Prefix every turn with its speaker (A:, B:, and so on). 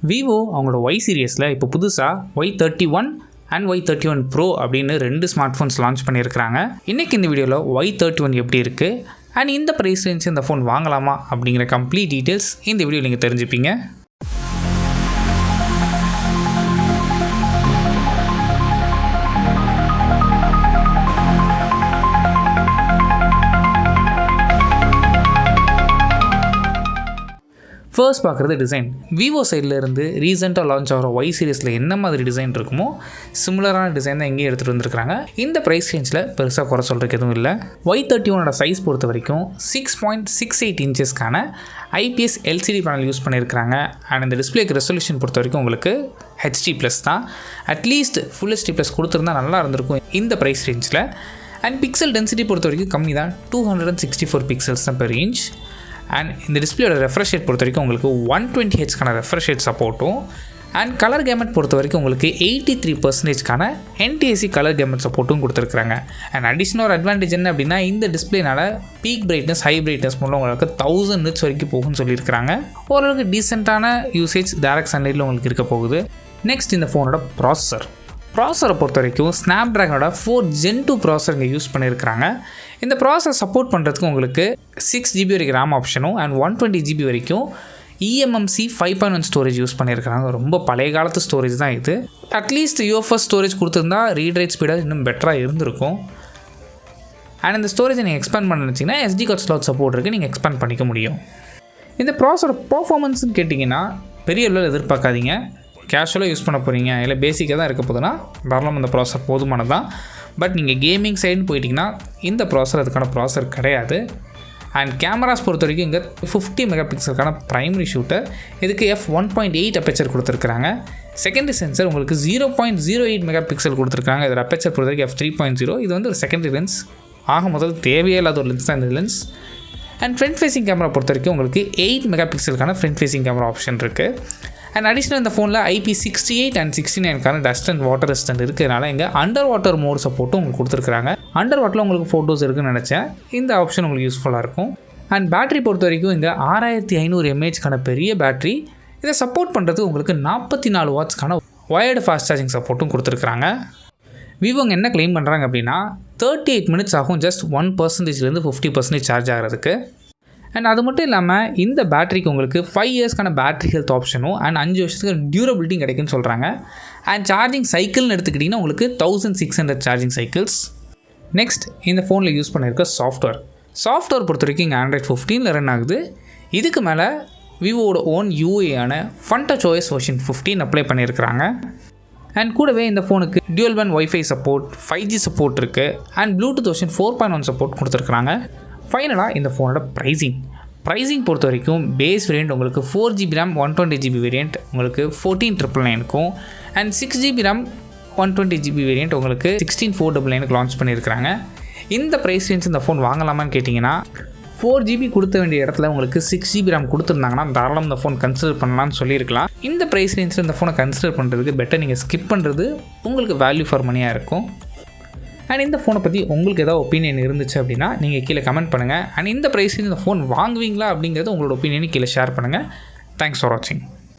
A: Vivo அவங்களோட Y சீரிஸில் இப்போ புதுசாக Y31 அண்ட் Y31 Pro அப்படின்னு 2 ஸ்மார்ட் ஃபோன்ஸ் லான்ச் பண்ணியிருக்கிறாங்க. இன்றைக்கி இந்த வீடியோவில் Y31 எப்படி இருக்குது அண்ட் இந்த ப்ரைஸ் ரேஞ்ச் இந்த ஃபோன் வாங்கலாமா அப்படிங்கிற கம்ப்ளீட் டீட்டெயில்ஸ் இந்த வீடியோ நீங்கள் தெரிஞ்சுப்பீங்க. ஃபர்ஸ்ட் பார்க்குறது டிசைன். விவோ சைடில் இருந்து ரீசெண்டாக லான்ச் ஆகிற Y சீரிஸில் என்ன மாதிரி டிசைன் இருக்குமோ சிமிலரான டிசைன் தான் எங்கேயும் எடுத்துகிட்டு வந்துருக்காங்க. இந்த ப்ரைஸ் ரேஞ்சில் பெருசாக குறை சொல்கிறதுக்கு எதுவும் இல்லை. Y31 சைஸ் பொறுத்த வரைக்கும் 6.68 இன்ச்சஸ்க்கான IPS LCD பேனல் யூஸ் பண்ணியிருக்காங்க. அண்ட் இந்த டிஸ்பிளேக்கு ரெசல்யூஷன் பொறுத்த வரைக்கும் உங்களுக்கு HD+ தான். அட்லீஸ்ட் ஃபுல் HD+ கொடுத்துருந்தா நல்லா இருந்திருக்கும் இந்த ப்ரைஸ் ரேஞ்சில். அண்ட் பிக்சல் டென்சிட்டி பொறுத்த வரைக்கும் கம்மி தான், 264 பிக்சல்ஸ் தான் பெர் இன்ச். அண்ட் இந்த டிஸ்பிளேயோட ரெஃப்ரெஷ் ரேட் பொறுத்த வரைக்கும் உங்களுக்கு 120Hzக்கான ரெஃப்ரெஷ் ரேட் சப்போர்ட்டும் அண்ட் கலர் கேமெட் பொறுத்த வரைக்கும் உங்களுக்கு 83%க்கான NTSC கலர் கேமெட் சப்போர்ட்டும் கொடுத்துருக்காங்க. அண்ட் அடிஷ்னல் ஒரு அட்வான்டேஜ் என்ன அப்படின்னா இந்த டிஸ்பிளேனால பீக் பிரைட்னஸ் ஹை பிரைட்னஸ் மூலம் உங்களுக்கு 1000 nits வரைக்கும் போகும்னு சொல்லியிருக்காங்க. ஓரளவுக்கு டீசெண்டான யூசேஜ் டைரக்ட் சன்லைட்டில் உங்களுக்கு இருக்க போகுது. நெக்ஸ்ட் இந்த ஃபோனோட ப்ராசரை பொறுத்த வரைக்கும் ஸ்னாப்ட்ராகனோட 4 Gen 2 ப்ராசர் இங்கே யூஸ் பண்ணியிருக்கிறாங்க. இந்த ப்ராசர் சப்போர்ட் பண்ணுறதுக்கு உங்களுக்கு 6GB வரைக்கும் ரேம் ஆப்ஷனும் அண்ட் 120GB வரைக்கும் eMMC 5.1 ஸ்டோரேஜ் யூஸ் பண்ணியிருக்கிறாங்க. ரொம்ப பழைய காலத்து ஸ்டோரேஜ் தான் இது. அட்லீஸ்ட் UFS ஸ்டோரேஜ் கொடுத்துருந்தா ரீட் ரைட் ஸ்பீடாக இன்னும் பெட்டராக இருந்திருக்கும். அண்ட் இந்த ஸ்டோரேஜை நீங்கள் எக்ஸ்பேண்ட் பண்ண நினச்சிங்கன்னா SD கார்ட் ஸ்லாட் சப்போர்ட் இருக்குது, நீங்கள் எக்ஸ்பேண்ட் பண்ணிக்க முடியும். இந்த ப்ராசரோட பர்ஃபார்மன்ஸ்னு கேட்டிங்கன்னா பெரிய லெவலில் எதிர்பார்க்காதீங்க. கேஷுவலாக யூஸ் பண்ண போகிறீங்க இல்லை பேசிக்காக தான் இருக்க போதுன்னா தாராளமாக இந்த ப்ராசர் போதுமானது தான். பட் நீங்கள் கேமிங் சைடுன்னு போயிட்டிங்கன்னா இந்த ப்ராசர் அதுக்கான ப்ராசர் கிடையாது. அண்ட் கேமராஸ் பொறுத்த வரைக்கும் இங்கே 50 மெகாபிக்சலுக்கான ப்ரைமரி ஷூட்டர், இதுக்கு f1.8 அப்பேச்சர் கொடுத்துருக்காங்க. செகண்டரி சென்சர் உங்களுக்கு 0.08 மெகாபிக்சல் கொடுத்துருக்காங்க. இதோட அப்பேச்சர் பொறுத்த வரைக்கும் f3.0. இது வந்து ஒரு செகண்டரி லென்ஸ், ஆக முதல் தேவையே இல்லாத ஒரு லென்ஸ் தான் இந்த lens. And front facing camera பொறுத்த வரைக்கும் உங்களுக்கு 8 மெகாபிக்சலுக்கான ஃப்ரண்ட் ஃபேஸிங் கேமரா ஆப்ஷன் இருக்குது. அண்ட் அடிஷ்னல் இந்த ஃபோனில் IP68 அண்ட் 69க்கான டஸ்ட் அண்ட் வாட்டர் ரெசிஸ்டன்ட் இருக்கிறதுனால இங்கே அண்டர் வாட்டர் மோட் சப்போர்ட்டும் உங்களுக்கு கொடுத்துருக்காங்க. அண்டர் வாட்டரில் உங்களுக்கு ஃபோட்டோஸ் இருக்குன்னு நினச்சேன், இந்த ஆப்ஷன் உங்களுக்கு யூஸ்ஃபுல்லாக இருக்கும். அண்ட் பேட்டரி பொறுத்த வரைக்கும் இங்கே 6500 mAhக்கான பெரிய பேட்டரி. இதை சப்போர்ட் பண்ணுறதுக்கு உங்களுக்கு 44 வாட்ஸ்க்கான வயர்டு ஃபாஸ்ட் சார்ஜிங் சப்போர்ட்டும் கொடுத்துருக்காங்க. விவோங்க என்ன கிளைம் பண்ணுறாங்க அப்படின்னா 38 minutes ஆகும் ஜஸ்ட் 1%லேருந்து 50% சார்ஜ் ஆகிறதுக்கு. அண்ட் அது மட்டும் இல்லாமல் இந்த பேட்டரிக்கு உங்களுக்கு 5 இயர்ஸ்க்கான பேட்டரி ஹெல்த் ஆப்ஷனும் அண்ட் 5 வருஷத்துக்கு டியூரபிலிட்டி கிடைக்குன்னு சொல்கிறாங்க. அண்ட் சார்ஜிங் சைக்கிள்னு எடுத்துக்கிட்டிங்கன்னா உங்களுக்கு 1600 சார்ஜிங் சைக்கிள்ஸ். நெக்ஸ்ட் இந்த ஃபோனில் யூஸ் பண்ணியிருக்க சாஃப்ட்வேர் பொறுத்த வரைக்கும் இங்கே Android 15 ரன் ஆகுது. இதுக்கு மேலே விவோட ஓன் UAயான FunTouchOS வெர்ஷன் 15 அப்ளை பண்ணியிருக்கிறாங்க. அண்ட் கூடவே இந்த ஃபோனுக்கு dual band wifi support, 5G support இருக்குது அண்ட் ப்ளூடூத் வெர்ஷன் 4.1 சப்போர்ட் கொடுத்துருக்குறாங்க. ஃபைனலாக இந்த ஃபோனோட ப்ரைஸிங் பொறுத்த வரைக்கும் பேஸ் வேரியண்ட் உங்களுக்கு 4GB RAM 120GB வேரியண்ட் உங்களுக்கு 14,999க்கும் and 6GB RAM 120GB variant உங்களுக்கு 16,499க்கு லான்ச் பண்ணியிருக்கிறாங்க. இந்த ப்ரைஸ் ரேஞ்ச் இந்த ஃபோன் வாங்கலாமான்னு கேட்டிங்கன்னா 4GB கொடுத்த வேண்டிய இடத்துல உங்களுக்கு 6GB RAM கொடுத்துருந்தாங்கன்னா தாராளம் இந்த ஃபோன் கன்சிடர் பண்ணலான்னு சொல்லியிருக்கலாம். இந்த ப்ரைஸ் ரேஞ்சில் இந்த ஃபோனை கன்சிடர் பண்ணுறதுக்கு பெட்டர் நீங்கள் ஸ்கிப் பண்ணுறது உங்களுக்கு வேல்யூ ஃபார் மணியாக இருக்கும். அண்ட் இந்த ஃபோனை பற்றி உங்களுக்கு ஏதாவது ஒப்பீனியன் இருந்துச்சு அப்படின்னா நீங்கள் கீழே கமெண்ட் பண்ணுங்கள். அண்ட் இந்த ப்ரைஸில் இந்த ஃபோன் வாங்குவீங்களா அப்படிங்கிறது உங்களோட ஒப்பீனியனை கீழே ஷேர் பண்ணுங்கள். தேங்க்ஸ் ஃபார் வாட்சிங்.